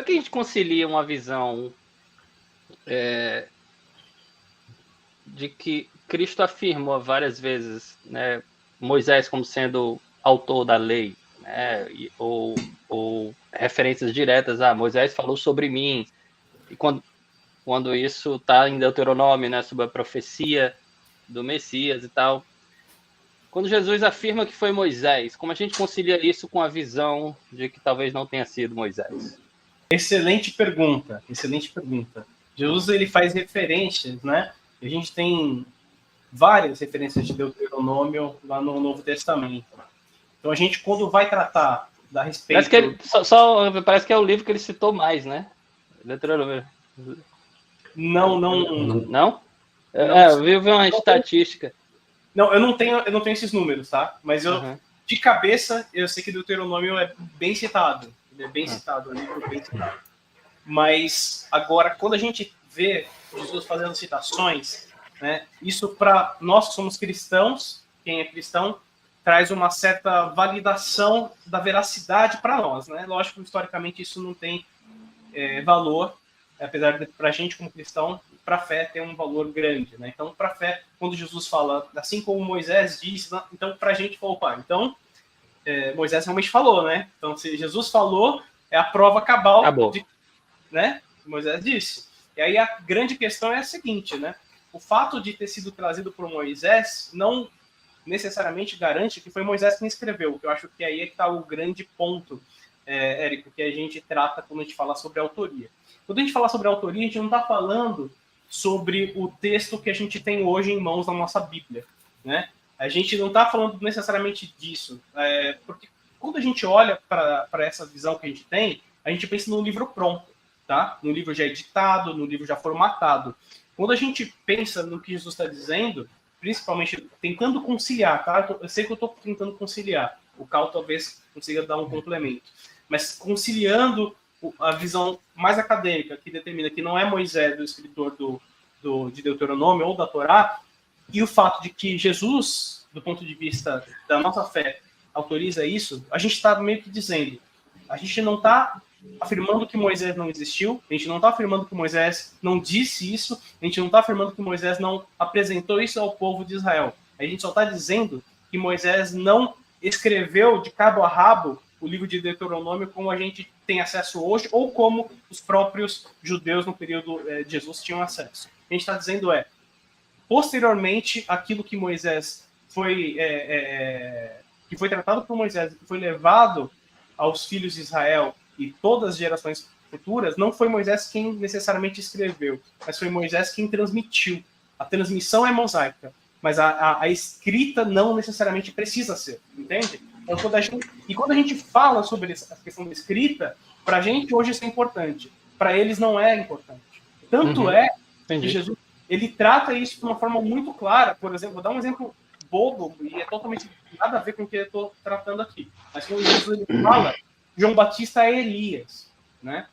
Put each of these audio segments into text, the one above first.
que a gente concilia uma visão de que Cristo afirmou várias vezes, né, Moisés como sendo autor da lei, né, ou referências diretas a Moisés falou sobre mim, e quando isso está em Deuteronômio, né, sobre a profecia do Messias e tal. Quando Jesus afirma que foi Moisés, como a gente concilia isso com a visão de que talvez não tenha sido Moisés? Excelente pergunta, excelente pergunta. Jesus, ele faz referências, né? A gente tem várias referências de Deuteronômio lá no Novo Testamento. Então a gente, quando vai tratar da respeito... Parece que é o livro que ele citou mais, né? Deuteronômio. Não? Não, eu vi uma estatística. Não, eu não tenho esses números, tá? Mas de cabeça, eu sei que Deuteronômio é bem citado. Ele é bem citado, é um livro bem citado. Mas, agora, quando a gente vê Jesus fazendo citações, né, isso para nós que somos cristãos, quem é cristão, traz uma certa validação da veracidade para nós, né? Lógico que, historicamente, isso não tem valor, apesar de, para a gente, como cristão, para a fé tem um valor grande, né? Então, para a fé, quando Jesus fala, assim como Moisés disse, então, para a gente, opa, então, Moisés realmente falou, né? Então, se Jesus falou, é a prova cabal de, né? Moisés disse. E aí a grande questão é a seguinte, né? O fato de ter sido trazido por Moisés não necessariamente garante que foi Moisés quem escreveu, que eu acho que aí é que está o grande ponto, Érico, que a gente trata quando a gente fala sobre autoria. Quando a gente fala sobre autoria, a gente não está falando sobre o texto que a gente tem hoje em mãos na nossa Bíblia, né? A gente não está falando necessariamente disso, porque quando a gente olha para essa visão que a gente pensa num livro pronto, tá? Num livro já editado, num livro já formatado. Quando a gente pensa no que Jesus está dizendo, principalmente tentando conciliar, tá? Eu sei que eu estou tentando conciliar, o Cal talvez consiga dar um complemento, mas conciliando a visão mais acadêmica, que determina que não é Moisés o escritor de Deuteronômio ou da Torá, e o fato de que Jesus, do ponto de vista da nossa fé, autoriza isso, a gente está meio que dizendo, a gente não está afirmando que Moisés não existiu, a gente não está afirmando que Moisés não disse isso, a gente não está afirmando que Moisés não apresentou isso ao povo de Israel. A gente só está dizendo que Moisés não escreveu de cabo a rabo o livro de Deuteronômio como a gente tem acesso hoje, ou como os próprios judeus no período de Jesus tinham acesso. A gente está dizendo posteriormente, aquilo que Moisés que foi tratado por Moisés, que foi levado aos filhos de Israel e todas as gerações futuras, não foi Moisés quem necessariamente escreveu, mas foi Moisés quem transmitiu. A transmissão é mosaica, mas a escrita não necessariamente precisa ser, entende? Então, quando a gente fala sobre essa questão da escrita, para a gente hoje isso é importante, para eles não é importante. Tanto que Jesus ele trata isso de uma forma muito clara. Por exemplo, vou dar um exemplo bobo, e é totalmente nada a ver com o que eu estou tratando aqui. Mas quando Jesus ele fala, João Batista é Elias, né?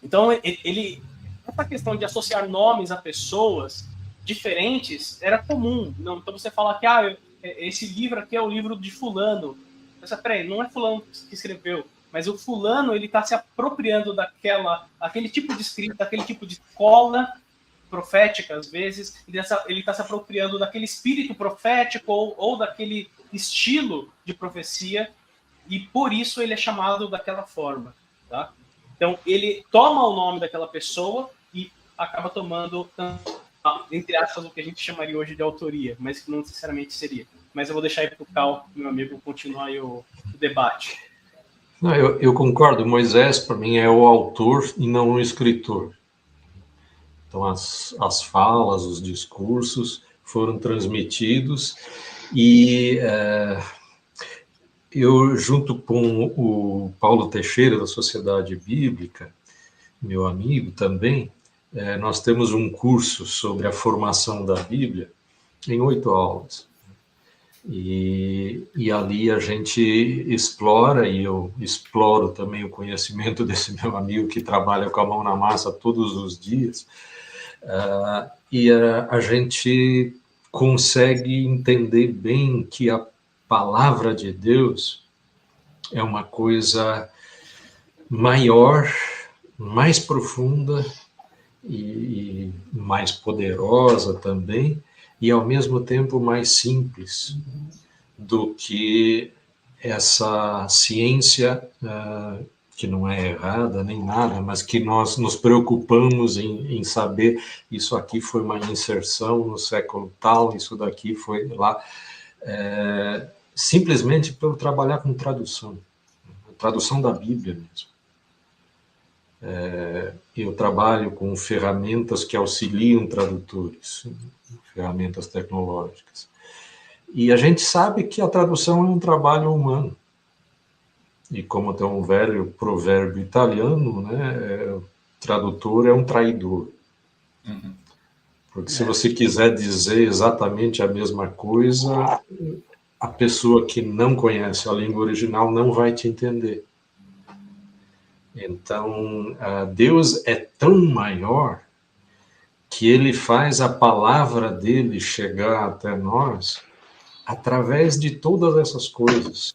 Então, essa questão de associar nomes a pessoas diferentes era comum. Não, então, você fala que esse livro aqui é o livro de fulano. Mas, peraí, não é fulano que escreveu, mas o fulano ele está se apropriando daquele tipo de escrita, daquele tipo de escola profética, às vezes, ele está se apropriando daquele espírito profético ou daquele estilo de profecia, e por isso ele é chamado daquela forma, tá? Então, ele toma o nome daquela pessoa e acaba tomando, entre aspas, o que a gente chamaria hoje de autoria, mas que não necessariamente seria. Mas eu vou deixar aí para o Cal, meu amigo, continuar aí o debate. Não, eu concordo, Moisés, para mim, é o autor e não o escritor. Então, as falas, os discursos foram transmitidos e eu, junto com o Paulo Teixeira, da Sociedade Bíblica, meu amigo também, nós temos um curso sobre a formação da Bíblia em 8 aulas. E ali a gente explora, e eu exploro também o conhecimento desse meu amigo que trabalha com a mão na massa todos os dias, e a gente consegue entender bem que a palavra de Deus é uma coisa maior, mais profunda e mais poderosa também, e ao mesmo tempo mais simples do que essa ciência que não é errada nem nada, mas que nós nos preocupamos em saber isso aqui foi uma inserção no século tal, isso daqui foi lá, simplesmente pelo trabalhar com tradução da Bíblia mesmo. Eu trabalho com ferramentas que auxiliam tradutores, ferramentas tecnológicas. E a gente sabe que a tradução é um trabalho humano. E como tem um velho provérbio italiano, né, o tradutor é um traidor. Uhum. Porque se você quiser dizer exatamente a mesma coisa, a pessoa que não conhece a língua original não vai te entender. Então, Deus é tão maior que ele faz a palavra dele chegar até nós através de todas essas coisas,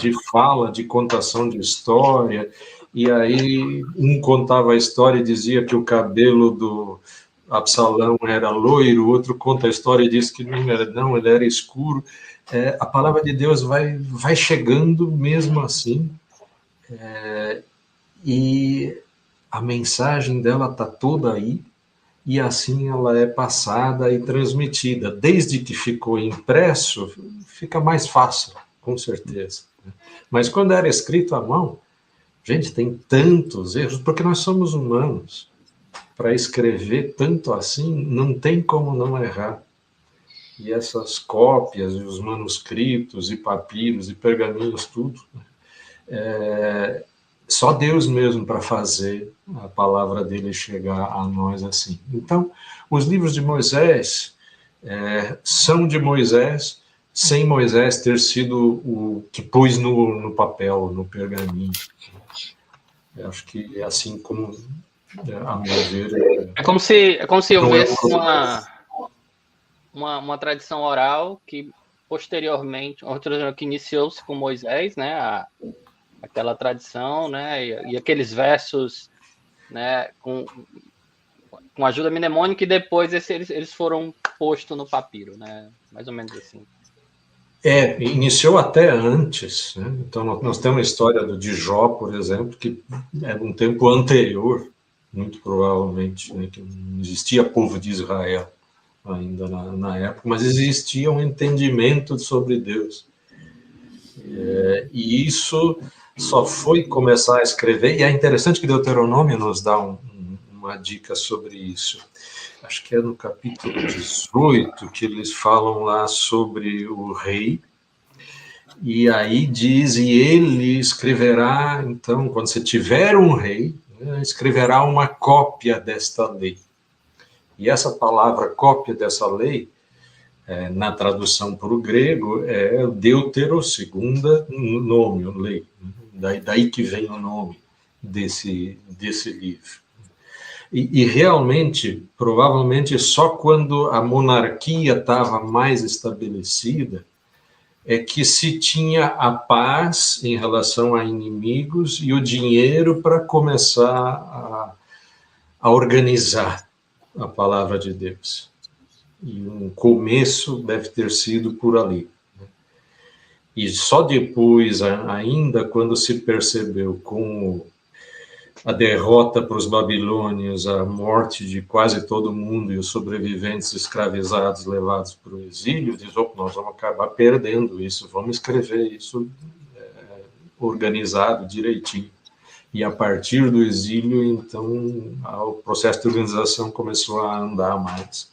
de fala, de contação de história, e aí um contava a história e dizia que o cabelo do Absalão era loiro, o outro conta a história e diz que não, ele era escuro. A palavra de Deus vai chegando mesmo assim, e a mensagem dela está toda aí, e assim ela é passada e transmitida. Desde que ficou impresso, fica mais fácil, com certeza. Mas quando era escrito à mão, gente, tem tantos erros, porque nós somos humanos. Para escrever tanto assim, não tem como não errar. E essas cópias, e os manuscritos, e papiros, e pergaminhos, tudo, só Deus mesmo para fazer a palavra dele chegar a nós assim. Então, os livros de Moisés são de Moisés, sem Moisés ter sido o que pôs no papel, no pergaminho. Eu acho que é assim como, a meu ver... É como se houvesse uma tradição oral que, posteriormente, que iniciou-se com Moisés, né, aquela tradição, né, e aqueles versos, né, com ajuda mnemônica, e depois eles foram postos no papiro, né, mais ou menos assim. Iniciou até antes, né? Então nós temos a história de Jó, por exemplo, que é um tempo anterior, muito provavelmente, né, que não existia povo de Israel ainda na época, mas existia um entendimento sobre Deus. E isso só foi começar a escrever, e é interessante que Deuteronômio nos dá uma dica sobre isso. Acho que é no capítulo 18 que eles falam lá sobre o rei, e aí diz, e ele escreverá, então, quando você tiver um rei, escreverá uma cópia desta lei. E essa palavra cópia dessa lei, na tradução para o grego, é Deutero, segunda nome, lei. Daí que vem o nome desse livro. E realmente, provavelmente, só quando a monarquia estava mais estabelecida é que se tinha a paz em relação a inimigos e o dinheiro para começar a organizar a palavra de Deus. E um começo deve ter sido por ali. E só depois, ainda quando se percebeu com a derrota para os babilônios, a morte de quase todo mundo e os sobreviventes escravizados levados para o exílio, diz, nós vamos acabar perdendo isso, vamos escrever isso organizado, direitinho. E a partir do exílio, então, o processo de organização começou a andar mais.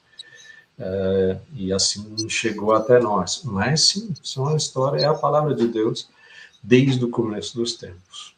E assim chegou até nós. Mas sim, a história é a palavra de Deus desde o começo dos tempos.